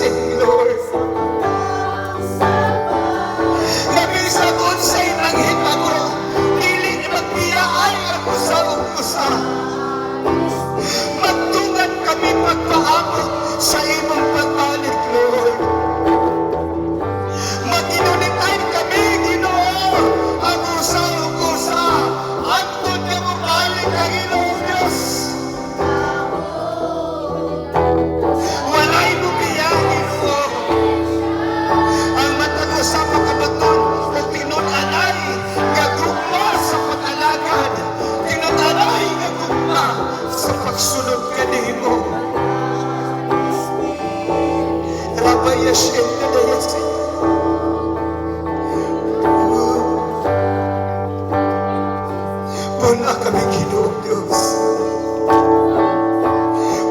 blessing, Lord. Nabisag unsay nanghitabo, dili magbiyaay ako sa usa. Magtungan kami pagpaabot sa imong pagbalik, Lord. Mag-inunitay kami, Ginoo, ang usa-usa. Hangtod ka mo balik ang Ginoong Diyos. Walay mo biya, Ginoo. Ang matag usa pagkabaton o tinun-anay nga gugma sa pag-alagad. Tinun-anay nga gugma sa pagsunod kanimo. Rabaya siyem na dayasin. Puna kami, Ginoong Diyos.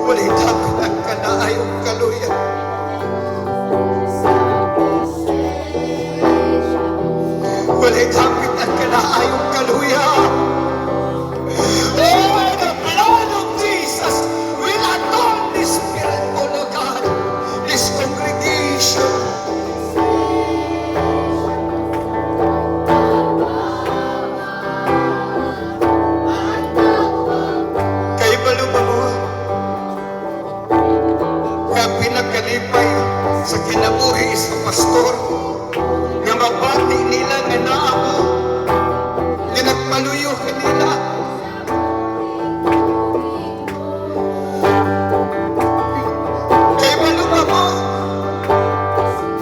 Walay dapat ang kanaayong kaluyan. Walay dapat ang kanaayong kaluyan. Oh, the blood of Jesus will atone this spirit, O Lord God, this congregation. Kay balubago nga pinagkalipay sa kinabuhi sa pastor nga mabati nila nga naamo nga nagpaluyo kanila. Kay balubago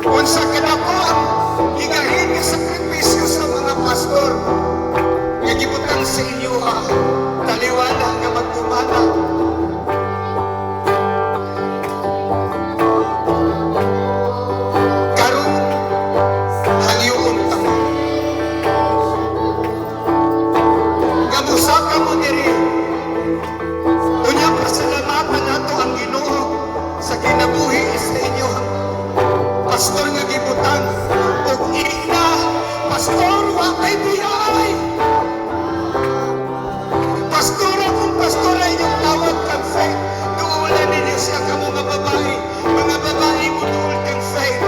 unsa kadako ang higahin nga sakripisyo sa mga pastor nga gibutang sa inyo ha taliwala nga magtumana. Karon hangyoon tamo nga musaka mo diri unya pasalamatan nato ang Ginoo sa kinabuhi sa inyo pastor nga gibutang og ina pastor wa kay biyay pastora kung pastora inyong tawag kang faith duulan ninyo siya ka mga babae mo duul kang faith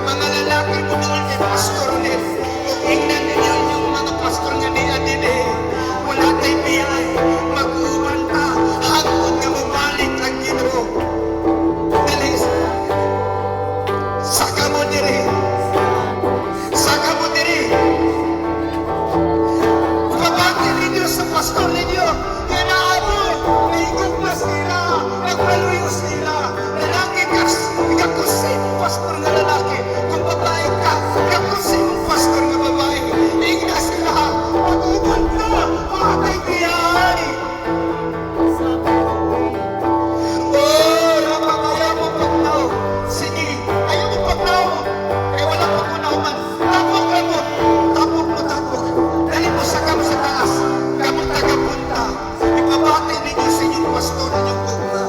mga lalaki mo duul kay pastor ulit kung ingnan ninyo inyong mga pastor nga niya din wala kay biyay mag-uban ta hangtod nga mabalik ang Ginoo dali saka mo diri pabati ninyo sa pastor ninyo kaya naabot naigugmas nila nagpaluyo sila lalaki ka ikakusin pastor nga lalaki kung babae ka ikakusin pastor nga babae igna sila mag-uban ka makakay kiyay oh rapamaya mo pagnaw sige ayaw mo pagnaw kaya wala pa mo nauman tapok dali mo sa kamo sa taas kamo tagapunta ipabati ninyo sa inyong pastor inyong gugma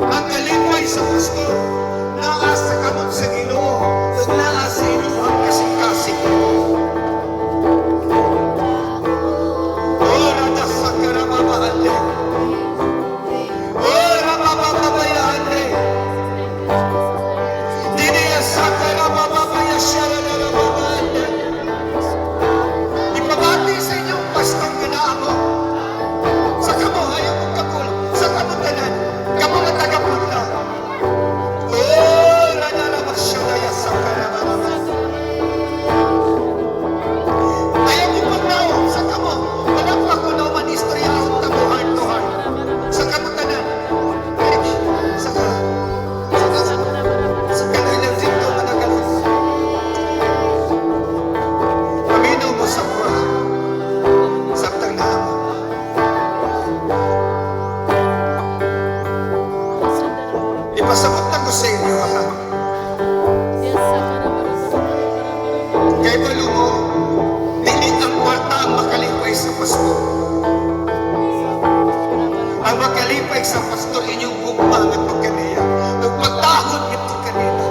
ang kalipay sa pastor naa sa kamot sa Ginoo ug naa sa inyong kasing-kasing oh rada sa karamamahali oh rabababayahali dini sa karamamabaya siya rabababayahali ipabati sa inyong pastor nga naamo sa kamo ayaw mong kakulo sa kamo tanan kamo nga tagapunta oh ranarabas siya daya sa karamamabaya ayaw mong pagnaon sa kamo wala pa ako nauman istorya ang tamo heart to heart sa kamo tanan sa kanilang dito managalit paminaw mo sa buha samtang naamo ipasabot na ko sa inyo ha kay balo mo dili ang kwarta ang makalipay sa pastor ang makalipay sa pastor inyong gugma nga pagkaniya ug magtahod ito kanila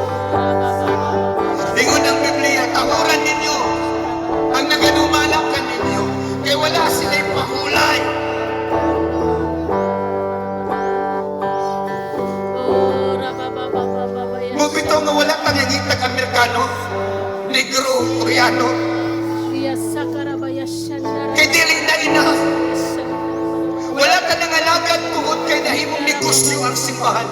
ingon ang Biblia tawaran ninyo ang naganumalakan ninyo kay wala sila'y pahulay ikaw nga wala kang ngitag Amerikano, Negro, Koreano, kay dili na ina. Wala ka nangalagad tungod kay nahimong negosyo ang simbahan.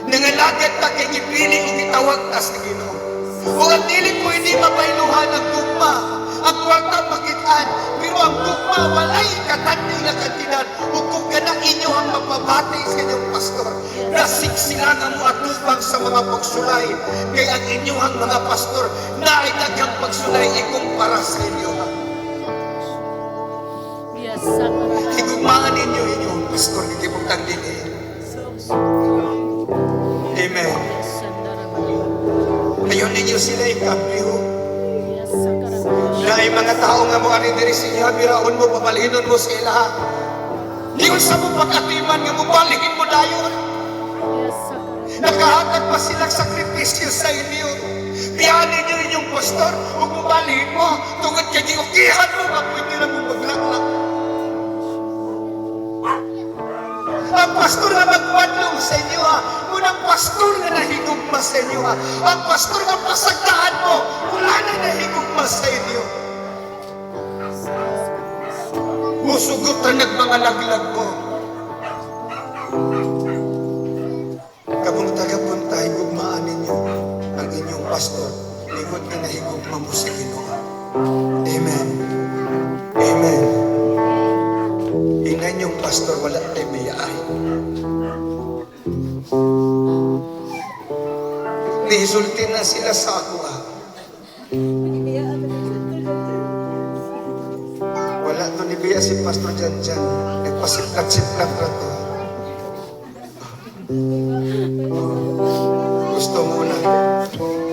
Nangalagad ta kay gipili o gitawag ta sa Ginoo. O ang dili pwede mapailuhan ang tugma, ang kwarta makitaan, pero ang tugma walay katandi nga kantinan. O kung kana inyo ang mapabati sa inyong pastor, nasiksilangan mo atubang sa mga pagsulay, kay ang inyong mga pastor naidagang pagsulay ikumpara sa inyo. Higugmaan ninyo inyong pastor, gitibutang dili. Amen. Ngayon ninyo sila ikambyo. Na ay mga tao nga mo ani diri siya, biraon mo, papalihinon mo sa ilaha. Diyon sa mo pag-atiman nga mo, balikin mo dayon. Nakahatag pa silang sakripisyo sa inyo. Biyanin ninyo inyong pastor, huwag mo balihin mo, tungod kay giukihan mo, pwede na mo maglaklak. Ang pastor na magwadlong sa inyo ha. Unang pastor na nahigugma sa inyo ha. Ang pastor na pasagdaan mo, wala na nahigugma sa inyo. Musugot na nagmangalaglag mo. Kabong tagapunta, higugmaan ninyo ang inyong pastor. Lingkod na nahigugma mo sa Ginoo. Amen. Amen. Ingnan yung pastor, wala tayo mayay. Nisulti na sila sa ako Wala to ni Bia si Pastor Janjan. Nagpasiplat-siplat na to.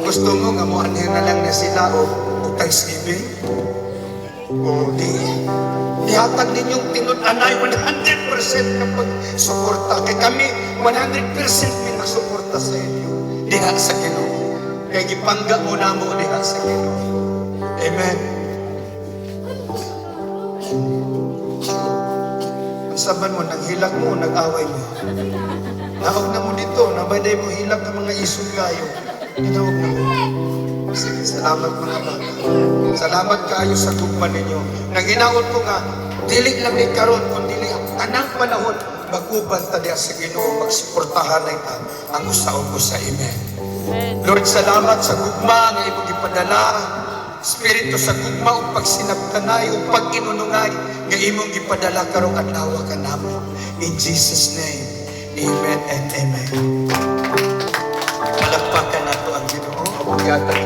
Gusto mo nga mo anhin na lang na sila o Thanksgiving? O di ihatag ninyong tinun-anay 100% kapag suporta. Kaya kami 100% pinasuporta sa inyo. Diha sa Ginoo. Kaya gipangga mo na mo diha sa Ginoo. Amen. Ang saban mo, naghilag mo, nag-away mo. Naog na mo dito, nabaday mo hilag ng mga isog kayo. Tinawag na mo. Sige, salamat mga bata. Salamat kayo sa gugma ninyo. Nanginaon ko nga, dili lang ni karon kung dili ang tanang panahon, mag-uban ta diya sa Ginoo, magsuportahan na ita ang usaon ko sa Amen. Lord, salamat sa gugma nga imong ipadala, Espiritu sa gugma o pagsinabtanay o pag-inunungay nga imong ipadala karong adlaw ka namo. In Jesus' name, Amen and Amen. Palakpakan nato ang Ginoo.